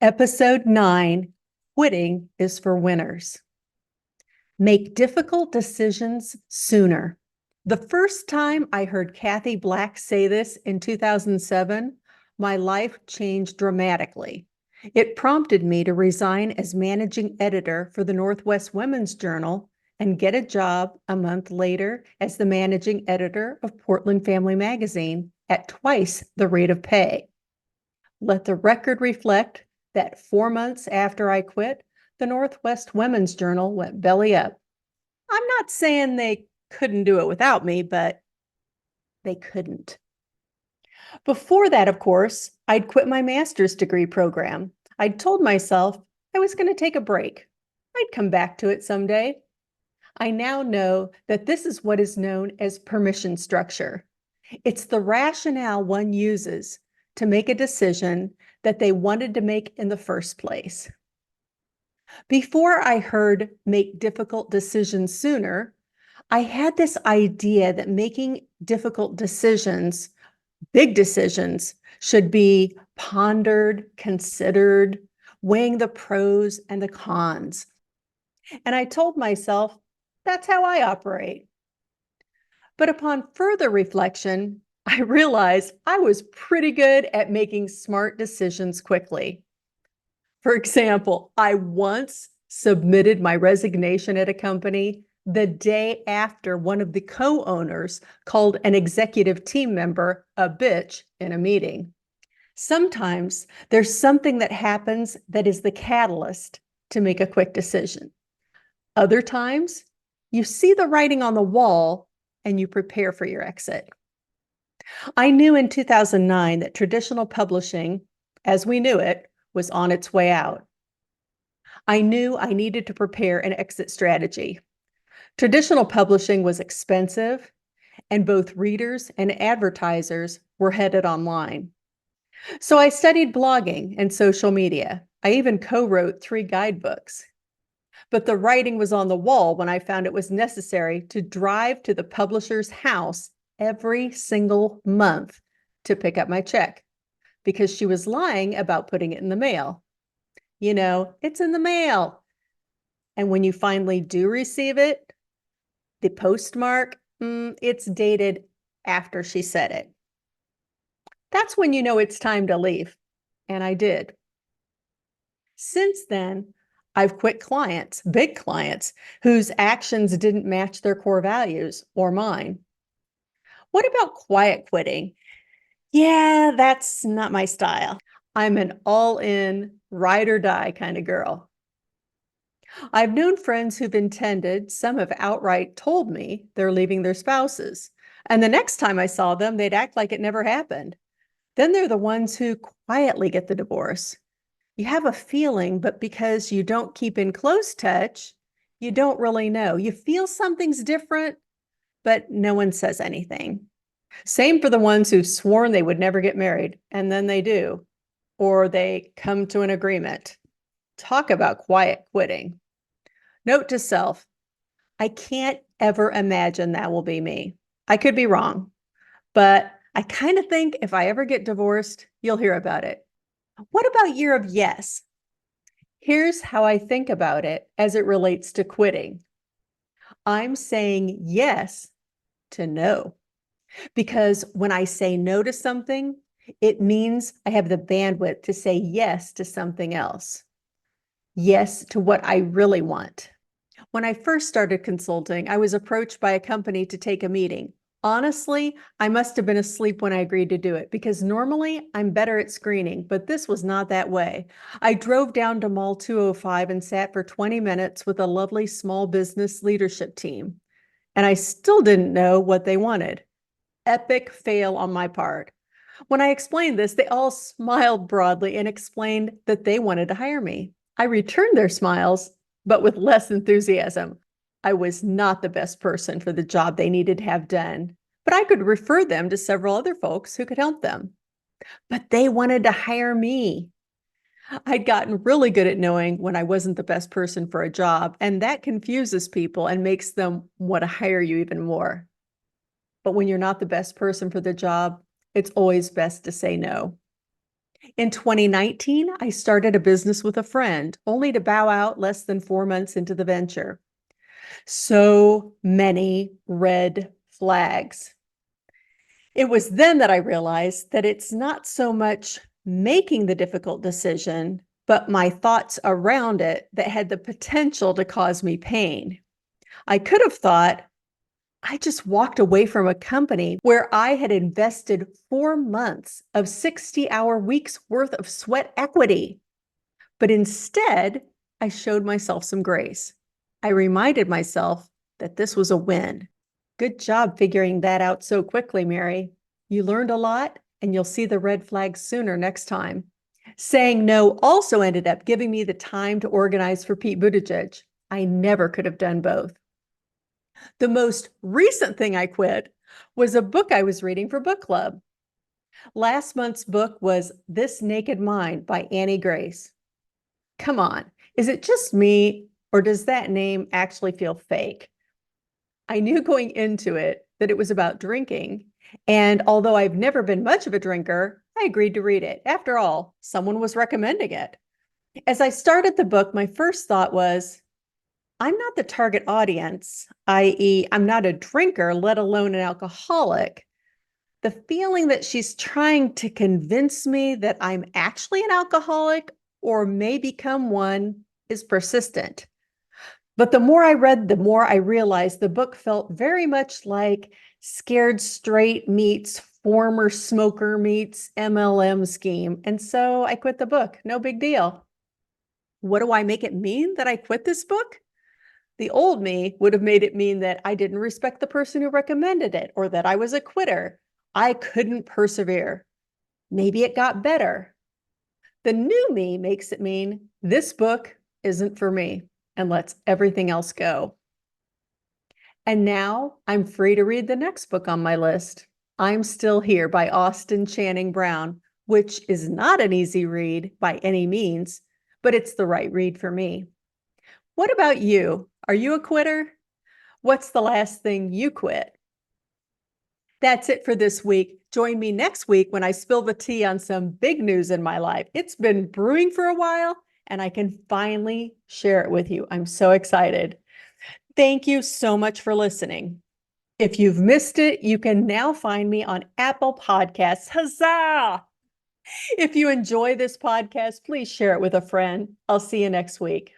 Episode 9, Quitting is for Winners. Make difficult decisions sooner. The first time I heard Cathie Black say this in 2007, my life changed dramatically. It prompted me to resign as managing editor for the Northwest Women's Journal and get a job a month later as the managing editor of Portland Family Magazine at twice the rate of pay. Let the record reflect that 4 months after I quit, the Northwest Women's Journal went belly up. I'm not saying they couldn't do it without me, but they couldn't. Before that, of course, I'd quit my master's degree program. I'd told myself I was going to take a break. I'd come back to it someday. I now know that this is what is known as permission structure. It's the rationale one uses to make a decision that they wanted to make in the first place. Before I heard make difficult decisions sooner, I had this idea that making difficult decisions, big decisions, should be pondered, considered, weighing the pros and the cons. And I told myself, that's how I operate. But upon further reflection, I realized I was pretty good at making smart decisions quickly. For example, I once submitted my resignation at a company the day after one of the co-owners called an executive team member a bitch in a meeting. Sometimes there's something that happens that is the catalyst to make a quick decision. Other times, you see the writing on the wall and you prepare for your exit. I knew in 2009 that traditional publishing, as we knew it, was on its way out. I knew I needed to prepare an exit strategy. Traditional publishing was expensive, and both readers and advertisers were headed online. So I studied blogging and social media. I even co-wrote 3 guidebooks. But the writing was on the wall when I found it was necessary to drive to the publisher's house every single month to pick up my check, because she was lying about putting it in the mail. You know, it's in the mail. And when you finally do receive it, the postmark, it's dated after she said it. That's when you know it's time to leave. And I did. Since then, I've quit clients, big clients, whose actions didn't match their core values or mine. What about quiet quitting? Yeah, that's not my style. I'm an all-in, ride or die kind of girl. I've known friends who've intended, some have outright told me they're leaving their spouses. And the next time I saw them, they'd act like it never happened. Then they're the ones who quietly get the divorce. You have a feeling, but because you don't keep in close touch, you don't really know. You feel something's different, but no one says anything. Same for the ones who've sworn they would never get married, and then they do, or they come to an agreement. Talk about quiet quitting. Note to self, I can't ever imagine that will be me. I could be wrong, but I kind of think if I ever get divorced, you'll hear about it. What about year of yes? Here's how I think about it as it relates to quitting. I'm saying yes to no, because when I say no to something, it means I have the bandwidth to say yes to something else. Yes to what I really want. When I first started consulting, I was approached by a company to take a meeting. Honestly, I must have been asleep when I agreed to do it, because normally I'm better at screening, but this was not that way. I drove down to Mall 205 and sat for 20 minutes with a lovely small business leadership team, and I still didn't know what they wanted. Epic fail on my part. When I explained this, they all smiled broadly and explained that they wanted to hire me. I returned their smiles, but with less enthusiasm. I was not the best person for the job they needed to have done, but I could refer them to several other folks who could help them. But they wanted to hire me. I'd gotten really good at knowing when I wasn't the best person for a job, and that confuses people and makes them want to hire you even more. But when you're not the best person for the job, it's always best to say no. In 2019, I started a business with a friend, only to bow out less than 4 months into the venture. So many red flags. It was then that I realized that it's not so much making the difficult decision, but my thoughts around it that had the potential to cause me pain. I could have thought, I just walked away from a company where I had invested 4 months of 60-hour weeks worth of sweat equity. But instead, I showed myself some grace. I reminded myself that this was a win. Good job figuring that out so quickly, Mary. You learned a lot, and you'll see the red flags sooner next time. Saying no also ended up giving me the time to organize for Pete Buttigieg. I never could have done both. The most recent thing I quit was a book I was reading for book club. Last month's book was This Naked Mind by Annie Grace. Come on, is it just me, or does that name actually feel fake? I knew going into it that it was about drinking, and although I've never been much of a drinker, I agreed to read it. After all, someone was recommending it. As I started the book, my first thought was, I'm not the target audience, i.e., I'm not a drinker, let alone an alcoholic. The feeling that she's trying to convince me that I'm actually an alcoholic or may become one is persistent. But the more I read, the more I realized the book felt very much like Scared Straight meets former smoker meets MLM scheme. And so I quit the book. No big deal. What do I make it mean that I quit this book? The old me would have made it mean that I didn't respect the person who recommended it or that I was a quitter. I couldn't persevere. Maybe it got better. The new me makes it mean this book isn't for me and lets everything else go. And now I'm free to read the next book on my list. I'm Still Here by Austin Channing Brown, which is not an easy read by any means, but it's the right read for me. What about you? Are you a quitter? What's the last thing you quit? That's it for this week. Join me next week when I spill the tea on some big news in my life. It's been brewing for a while, and I can finally share it with you. I'm so excited. Thank you so much for listening. If you've missed it, you can now find me on Apple Podcasts. Huzzah! If you enjoy this podcast, please share it with a friend. I'll see you next week.